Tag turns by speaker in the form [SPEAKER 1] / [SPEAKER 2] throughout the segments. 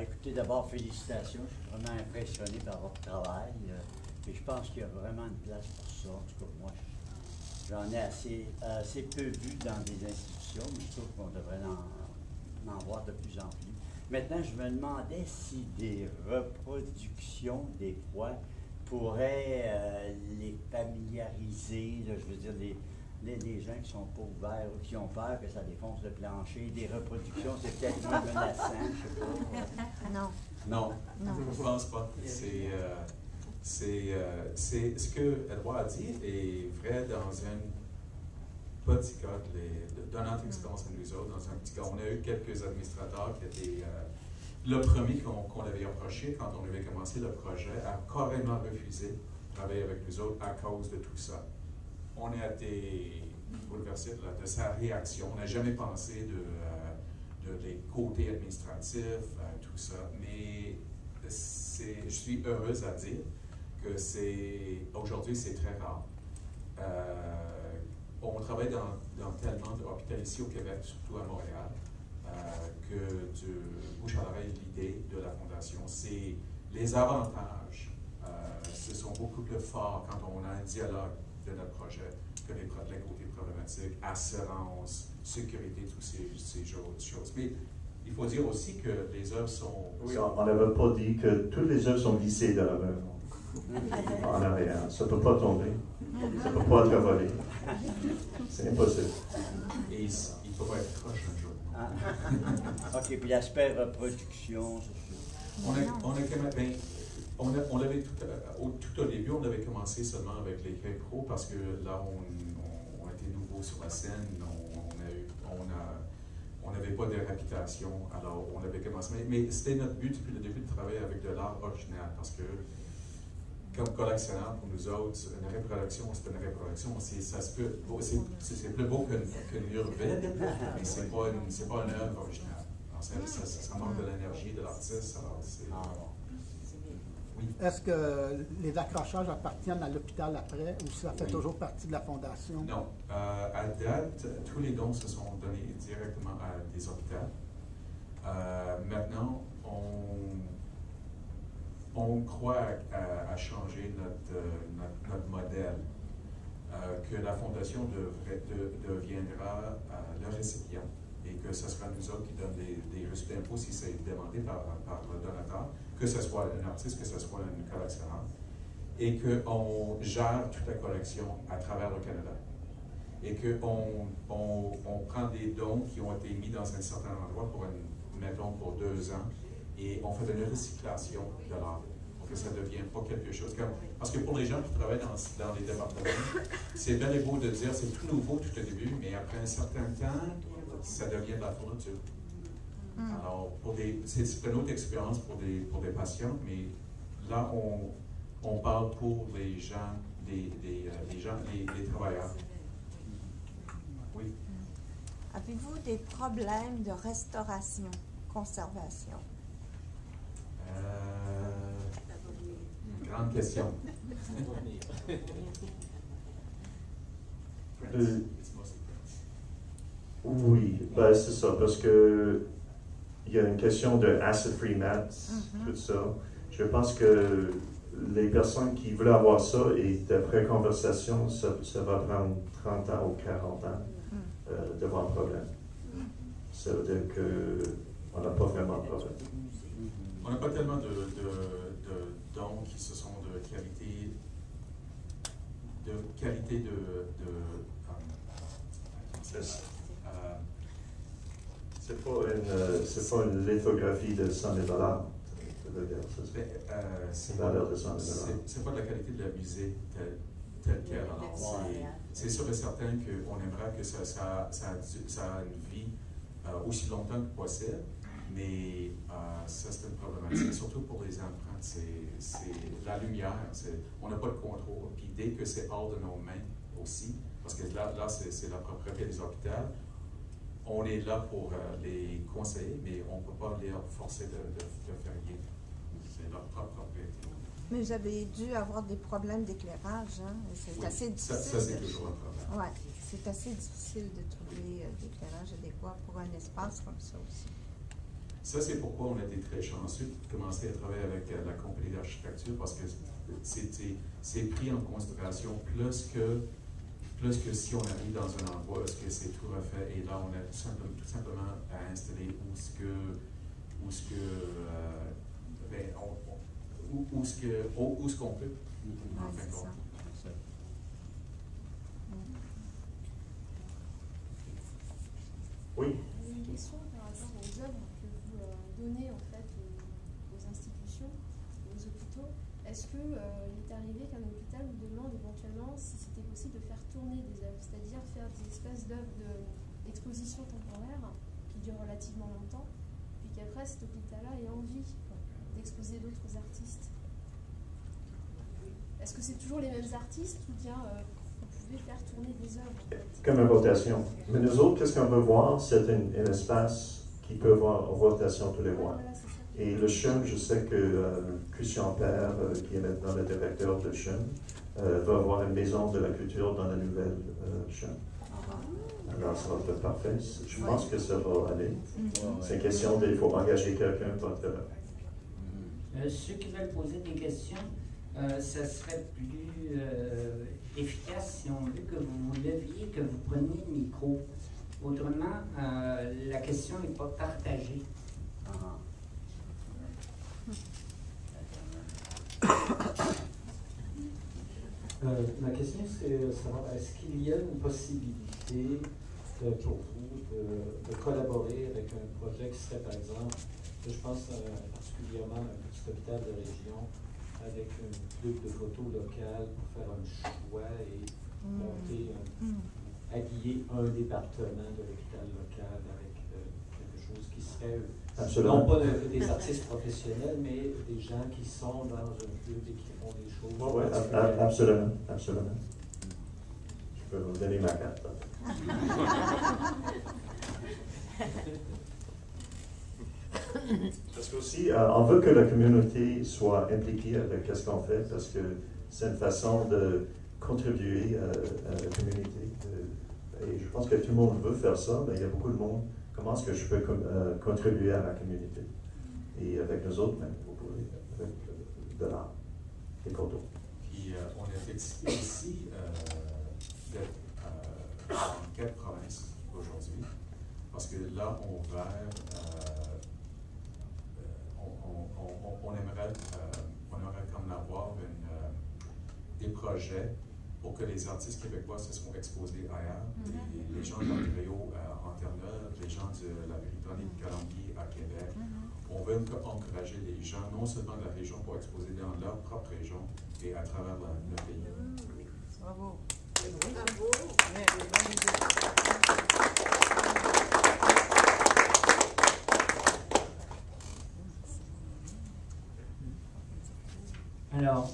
[SPEAKER 1] Écoutez, d'abord, félicitations. Je suis vraiment impressionné par votre travail. Et je pense qu'il y a vraiment une place pour ça. En tout cas, moi, j'en ai assez peu vu dans des institutions, mais je trouve qu'on devrait en voir de plus en plus. Maintenant, je me demandais si des reproductions, des fois, pourraient les familiariser, là, je veux dire, les gens qui sont pas ouverts ou qui ont peur que ça défonce le plancher. Des reproductions, c'est peut-être moins menaçant, je sais pas.
[SPEAKER 2] Non.
[SPEAKER 3] Non, je pense pas. C'est ce que Edouard a dit est vrai dans un petit cas de notre expérience à nous autres. Dans un petit cas, on a eu quelques administrateurs qui étaient le premier qu'on avait approché quand on avait commencé le projet a carrément refusé de travailler avec nous autres à cause de tout ça. On a été bouleversés de sa réaction. On n'a jamais pensé des côtés administratifs, tout ça. Mais je suis heureuse à dire que aujourd'hui, c'est très rare. On travaille dans tellement d'hôpitaux ici au Québec, surtout à Montréal, que du bouche à l'oreille, l'idée de la Fondation, c'est les avantages. Ce sont beaucoup plus forts quand on a un dialogue de notre projet que les côtés problématiques, assurance, sécurité, toutes ces choses. Mais il faut dire aussi que les œuvres sont...
[SPEAKER 4] Oui, on n'avait pas dit que toutes les œuvres sont glissées dans la main. En arrière. Ça ne peut pas tomber. Ça ne peut pas être volé. C'est impossible.
[SPEAKER 3] Et il faut pas être proche un jour.
[SPEAKER 1] Ah. OK, puis l'aspect reproduction,
[SPEAKER 3] on l'avait tout au début, on avait commencé seulement avec les Crêpes Pro parce que là, on était nouveau sur la scène, on n'avait pas de réputation, alors on avait commencé. Mais c'était notre but depuis le début de travailler avec de l'art original parce que, comme collectionneur, pour nous autres, une reproduction, c'est une reproduction. C'est plus beau qu'une mur vide, mais ce n'est pas une œuvre originale. Alors, ça manque de l'énergie de l'artiste. Oui.
[SPEAKER 5] Est-ce que les accrochages appartiennent à l'hôpital après ou ça fait toujours partie de la fondation?
[SPEAKER 3] Non. À date, tous les dons se sont donnés directement à des hôpitaux. Maintenant, on croit à changer notre modèle, que la Fondation deviendra le récipient et que ce sera nous autres qui donnent des reçus d'impôts si c'est demandé par le donateur, que ce soit un artiste, que ce soit un collectionneur, et qu'on gère toute la collection à travers le Canada. Et qu'on prend des dons qui ont été mis dans un certain endroit mettons pour 2 ans, et on fait une recyclation de l'art pour que ça ne devienne pas quelque chose comme... Parce que pour les gens qui travaillent dans les départements, c'est bien et beau de dire c'est tout nouveau tout au début, mais après un certain temps, ça devient de la fourniture. Alors, c'est une autre expérience pour des patients, mais là, on parle pour les gens, les travailleurs. Oui.
[SPEAKER 2] Avez-vous des problèmes de restauration, conservation?
[SPEAKER 3] Grande question.
[SPEAKER 4] Oui, ben c'est ça, parce que il y a une question de acid-free mats, tout ça. Je pense que les personnes qui veulent avoir ça, et d'après conversation, ça va prendre 30 ans ou 40 ans d'avoir un problème. Ça veut dire qu'on n'a pas vraiment de problème.
[SPEAKER 3] On n'a pas tellement de dons qui se sont de qualité
[SPEAKER 4] c'est pas une lithographie de 100 000 $.
[SPEAKER 3] C'est pas de la qualité de la musée telle qu'elle. Alors, c'est sûr et certain qu'on aimerait que ça a une vie aussi longtemps que possible, mais ça c'est une problématique, surtout pour les empreintes. C'est la lumière, on n'a pas de contrôle. Puis dès que c'est hors de nos mains aussi, parce que là c'est la propriété des hôpitaux, on est là pour les conseiller, mais on ne peut pas les forcer de faire rien. C'est leur propre propriété.
[SPEAKER 2] Mais vous avez dû avoir des problèmes d'éclairage, hein? C'est assez difficile.
[SPEAKER 3] Ça c'est toujours un problème.
[SPEAKER 2] Oui, c'est assez difficile de trouver d'éclairage adéquat pour un espace comme ça aussi.
[SPEAKER 3] Ça, c'est pourquoi on a été très chanceux de commencer à travailler avec la compagnie d'architecture, parce que c'est pris en considération plus que si on arrive dans un endroit, est-ce que c'est tout refait, et là, on a tout simplement à installer où ce qu'on peut, en fin de compte.
[SPEAKER 4] Oui.
[SPEAKER 6] Une question par rapport aux œuvres que vous donnez en fait aux institutions, aux hôpitaux. Est-ce que il est arrivé qu'un hôpital vous demande éventuellement si c'était possible de faire tourner des œuvres, c'est-à-dire faire des espèces d'œuvres d'exposition temporaire qui durent relativement longtemps, puis qu'après cet hôpital-là ait envie d'exposer d'autres artistes? Est-ce que c'est toujours les mêmes artistes ou bien vous pouvez faire tourner des œuvres en fait?
[SPEAKER 4] Comme une rotation. Mais nous autres, qu'est-ce qu'on veut voir? C'est un espace qui peut avoir une rotation tous les mois.
[SPEAKER 6] Voilà, c'est ça.
[SPEAKER 4] Et le CHUM, je sais que Christian Père, qui est maintenant le directeur de CHUM, va avoir une maison de la culture dans la nouvelle CHUM. Alors, ça va être parfait. Je pense que ça va aller. C'est une question il faut engager quelqu'un pour faire.
[SPEAKER 7] Ceux qui veulent poser des questions, ça serait plus efficace si on veut que vous vous leviez, que vous preniez le micro. Autrement, la question n'est pas partagée.
[SPEAKER 8] Ma question, c'est savoir, est-ce qu'il y a une possibilité pour vous de collaborer avec un projet qui serait, par exemple, je pense particulièrement à un petit hôpital de région, avec un club de photo local pour faire un choix et monter, habiller un département de l'hôpital local avec quelque chose qui serait,
[SPEAKER 4] Absolument.
[SPEAKER 8] non pas des artistes professionnels, mais des gens qui sont dans un club et qui font des choses.
[SPEAKER 4] Oui, absolument, absolument. Je peux vous donner ma carte. Parce qu'aussi, on veut que la communauté soit impliquée avec ce qu'on fait, parce que c'est une façon de contribuer à la communauté. Et je pense que tout le monde veut faire ça, mais il y a beaucoup de monde. Comment est-ce que je peux contribuer à la communauté? Et avec nous autres, même, vous pouvez, avec de l'art, des photos.
[SPEAKER 3] Puis on est excité ici d'être en 4 provinces aujourd'hui, parce que là, on aimerait comme avoir des projets pour que les artistes québécois se soient exposés ailleurs. Les gens de l'Ontario en Terre-Neuve, les gens de la Britannique-Colombie à Québec. On veut encourager les gens, non seulement de la région, pour exposer dans leur propre région et à travers le pays.
[SPEAKER 2] Bravo.
[SPEAKER 7] Alors,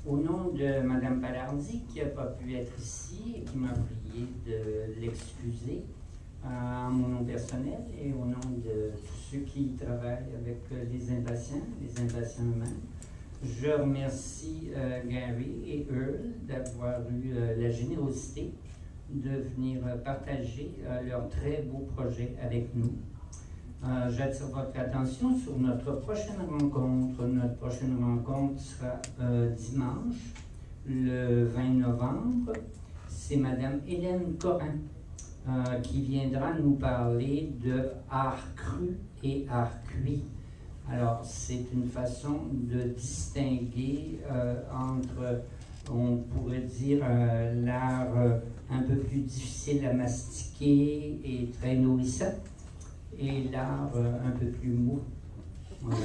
[SPEAKER 7] au nom de Mme Palardi, qui n'a pas pu être ici et qui m'a prié de l'excuser, à mon nom personnel et au nom de tous ceux qui travaillent avec les impatients eux-mêmes, je remercie Gary et Earl d'avoir eu la générosité de venir partager leur très beau projet avec nous. J'attire votre attention sur notre prochaine rencontre. Notre prochaine rencontre sera dimanche, le 20 novembre. C'est Mme Hélène Corin qui viendra nous parler de art cru et art cuit. Alors, c'est une façon de distinguer entre, on pourrait dire, l'art un peu plus difficile à mastiquer et très nourrissant, et l'art un peu plus mou. Voilà.